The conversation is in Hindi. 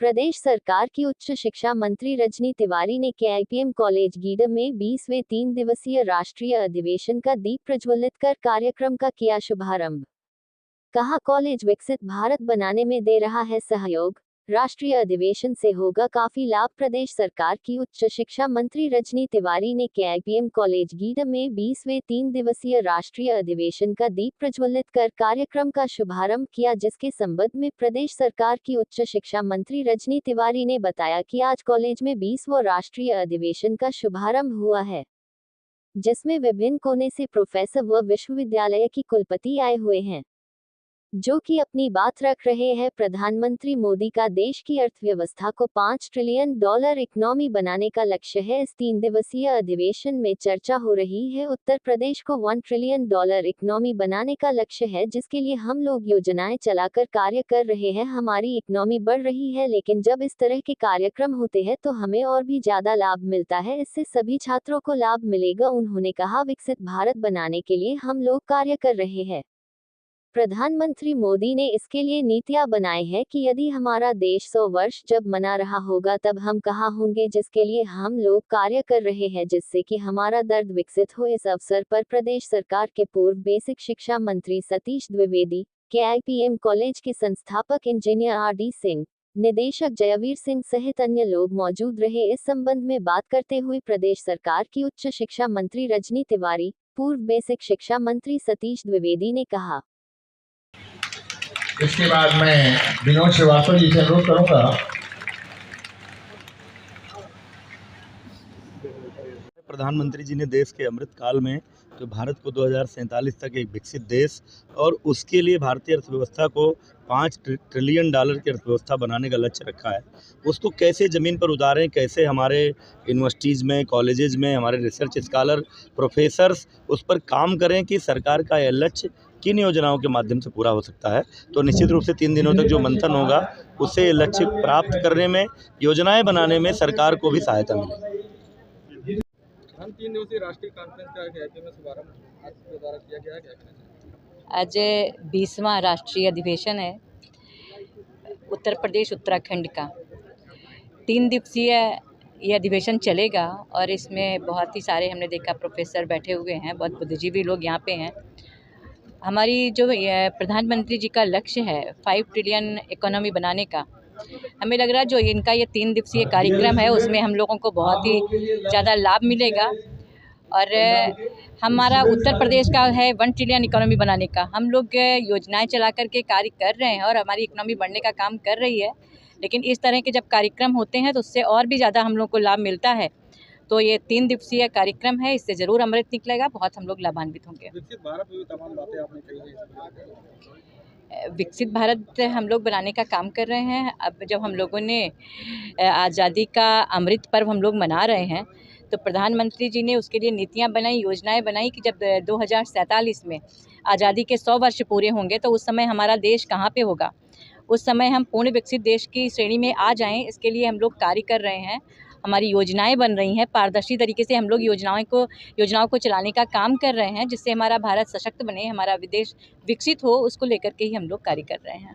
प्रदेश सरकार की उच्च शिक्षा मंत्री रजनी तिवारी ने केआईपीएम कॉलेज गीडम में 20वें 3 दिवसीय राष्ट्रीय अधिवेशन का दीप प्रज्वलित कर कार्यक्रम का किया शुभारंभ। कहा, कॉलेज विकसित भारत बनाने में दे रहा है सहयोग, राष्ट्रीय अधिवेशन से होगा काफी लाभ। प्रदेश सरकार की उच्च शिक्षा मंत्री रजनी तिवारी ने केआईपीएम कॉलेज गीडम में 20वें 3 दिवसीय राष्ट्रीय अधिवेशन का दीप प्रज्वलित कर कार्यक्रम का शुभारंभ किया, जिसके संबंध में प्रदेश सरकार की उच्च शिक्षा मंत्री रजनी तिवारी ने बताया कि आज कॉलेज में 20वां राष्ट्रीय अधिवेशन का शुभारंभ हुआ है, जिसमें विभिन्न कोने से प्रोफेसर व विश्वविद्यालय की कुलपति आए हुए हैं, जो कि अपनी बात रख रहे हैं। प्रधानमंत्री मोदी का देश की अर्थव्यवस्था को $5 ट्रिलियन इकोनॉमी बनाने का लक्ष्य है। इस 3 दिवसीय अधिवेशन में चर्चा हो रही है। उत्तर प्रदेश को $1 ट्रिलियन इकोनॉमी बनाने का लक्ष्य है, जिसके लिए हम लोग योजनाएं चलाकर कार्य कर रहे हैं। हमारी इकोनॉमी बढ़ रही है, लेकिन जब इस तरह के कार्यक्रम होते हैं तो हमें और भी ज्यादा लाभ मिलता है। इससे सभी छात्रों को लाभ मिलेगा। उन्होंने कहा, विकसित भारत बनाने के लिए हम लोग कार्य कर रहे हैं। प्रधानमंत्री मोदी ने इसके लिए नीतियां बनाई है कि यदि हमारा देश 100 वर्ष जब मना रहा होगा तब हम कहाँ होंगे, जिसके लिए हम लोग कार्य कर रहे हैं, जिससे कि हमारा दर्द विकसित हो। इस अवसर पर प्रदेश सरकार के पूर्व बेसिक शिक्षा मंत्री सतीश द्विवेदी, केआईपीएम कॉलेज के संस्थापक इंजीनियर आर.डी. सिंह, निदेशक जयवीर सिंह सहित अन्य लोग मौजूद रहे। इस संबंध में बात करते हुए प्रदेश सरकार की उच्च शिक्षा मंत्री रजनी तिवारी, पूर्व बेसिक शिक्षा मंत्री सतीश द्विवेदी ने कहा। इसके बाद मैं विनोद श्रीवास्तव जी से अनुरोध करूंगा। प्रधानमंत्री जी ने देश के अमृत काल में जो भारत को 2047 तक एक विकसित देश और उसके लिए भारतीय अर्थव्यवस्था को $5 ट्रिलियन की अर्थव्यवस्था बनाने का लक्ष्य रखा है, उसको कैसे ज़मीन पर उतारें, कैसे हमारे यूनिवर्सिटीज़ में, कॉलेजेस में हमारे रिसर्च स्कॉलर, प्रोफेसर्स उस पर काम करें कि सरकार का यह लक्ष्य किन योजनाओं के माध्यम से पूरा हो सकता है। तो निश्चित रूप से 3 दिनों तक जो मंथन होगा उससे ये लक्ष्य प्राप्त करने में, योजनाएं बनाने में सरकार को भी सहायता मिलेगी। 3 दिवसीय राष्ट्रीय कॉन्फ्रेंस का शुभारंभ आपके द्वारा किया गया है। आज 20वां राष्ट्रीय अधिवेशन है उत्तर प्रदेश उत्तराखंड का। 3 दिवसीय ये अधिवेशन चलेगा और इसमें बहुत ही सारे हमने देखा प्रोफेसर बैठे हुए हैं, बहुत बुद्धिजीवी लोग यहाँ पे हैं। हमारी जो प्रधानमंत्री जी का लक्ष्य है 5 ट्रिलियन इकोनॉमी बनाने का, हमें लग रहा है जो इनका ये 3 दिवसीय कार्यक्रम है उसमें हम लोगों को बहुत ही ज़्यादा लाभ मिलेगा। और हमारा उत्तर प्रदेश का है 1 ट्रिलियन इकोनॉमी बनाने का। हम लोग योजनाएं चला कर के कार्य कर रहे हैं और हमारी इकोनॉमी बढ़ने का काम कर रही है, लेकिन इस तरह के जब कार्यक्रम होते हैं तो उससे और भी ज़्यादा हम लोग को लाभ मिलता है। तो ये 3 दिवसीय कार्यक्रम है, इससे ज़रूर अमृत निकलेगा, बहुत हम लोग लाभान्वित होंगे। विकसित भारत में भी तमाम बातें आपने कही हैं। विकसित भारत हम लोग बनाने का काम कर रहे हैं। अब जब हम लोगों ने आज़ादी का अमृत पर्व हम लोग मना रहे हैं तो प्रधानमंत्री जी ने उसके लिए नीतियां बनाई, योजनाएं बनाई कि जब 2047 में आज़ादी के 100 वर्ष पूरे होंगे तो उस समय हमारा देश कहाँ पे होगा, उस समय हम पूर्ण विकसित देश की श्रेणी में आ जाएं। इसके लिए हम लोग कार्य कर रहे हैं, हमारी योजनाएं बन रही हैं। पारदर्शी तरीके से हम लोग योजनाओं को चलाने का काम कर रहे हैं, जिससे हमारा भारत सशक्त बने, हमारा विदेश विकसित हो, उसको लेकर के ही हम लोग कार्य कर रहे हैं।